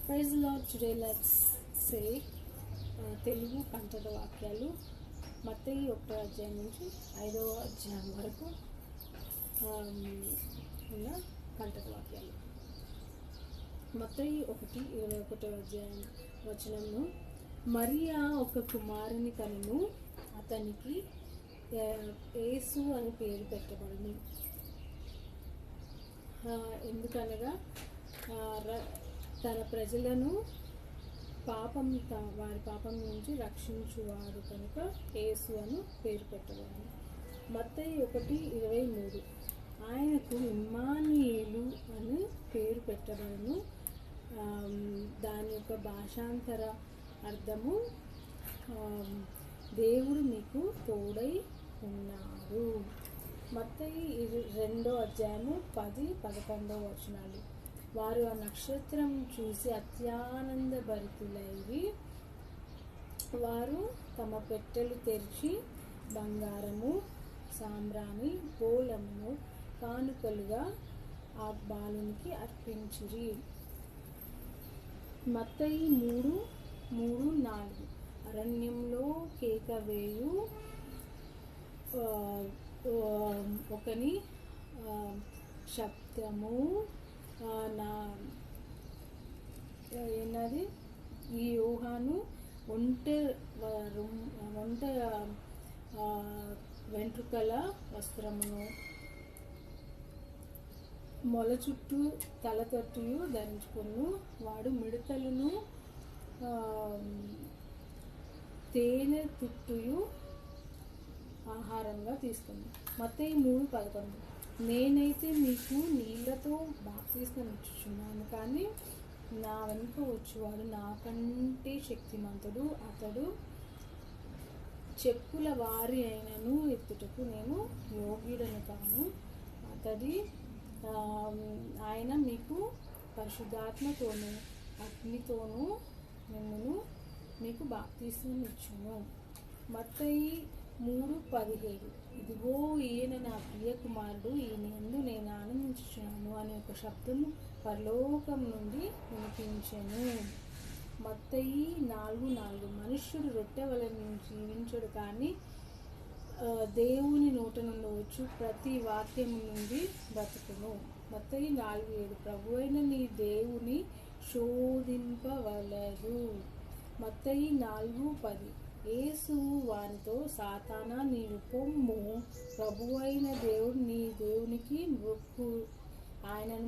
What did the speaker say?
Praise lord. Today let's say Telugu కంటక వాక్యాలు మత్తయి 1వ అధ్యాయం నుంచి 5వ అధ్యాయం వరకు ఉన్న కంటక వాక్యాలు. మత్తయి 1:21వ అధ్యాయం వచనము, మరియా ఒక కుమారుని కనును, అతనికి యేసు అని పేరు పెట్టబడును. ఎందుకనగా తన ప్రజలను వారి పాపం నుంచి రక్షించువాడు కనుక యేసు అని పేరు పెట్టబడును. మత్తయి 1:23, ఆయనకు ఇమ్మానుయేలు అని పేరు పెట్టబడును. దాని యొక్క భాషాంతర అర్థము దేవుడు మీకు తోడై ఉన్నాడు. మత్తయి 2వ అధ్యాయము 10-11 వచనాలు, వారు ఆ నక్షత్రం చూసి అత్యానందభరితులైరి. వారు తమ పెట్టెలు తెరిచి బంగారము, సాంబ్రాణి, బోళమును కానుకలుగా ఆ బాలునికి అర్పించిరి. మత్తయి 3:4, అరణ్యంలో కేక వేయు ఒకని శబ్దము ఏనది ఈ యోహాను ఒంట వెంట్రుకల వస్త్రమును మొల చుట్టూ తల తొట్టియు ధరించుకును. వాడు మిడతలను తేనె తుట్టుయు ఆహారంగా తీసుకుంది. మత్తయి 3:11, నేనైతే మీకు నీళ్లతో బాప్తిస్మం ఇచ్చుచున్నాను, కానీ నా వెనుక వచ్చేవాడు నాకంటే శక్తిమంతుడు. అతడు చెప్పుల వారి అయినను ఎత్తుటకు నేను యోగ్యుడను కాను. ఆయన మీకు పరిశుద్ధాత్మతోనూ అగ్నితోనూ మీకు బాప్తిస్మం ఇచ్చును. మత్తయి 3:17, ఇదిగో ఈయన నా ప్రియ కుమారుడు, ఈయన యందు నేను ఆనందించుచున్నాను అనే ఒక శబ్దము పరలోకం నుండి వినిపించెను. మత్తయి 4:4, మనుష్యుడు రొట్టె వలన జీవించడు, కానీ దేవుని నోట నుండి వచ్చు ప్రతి వాక్యము నుండి బ్రతుకును. మత్తయి 4:7, ప్రభువైన నీ దేవుని శోధింపవలదు. మత్తయి 4:10, యేసు వానితో, సాతానా నీవు పొమ్ము, ప్రభువైన దేవుడు నీ దేవునికి మొక్కు, ఆయనను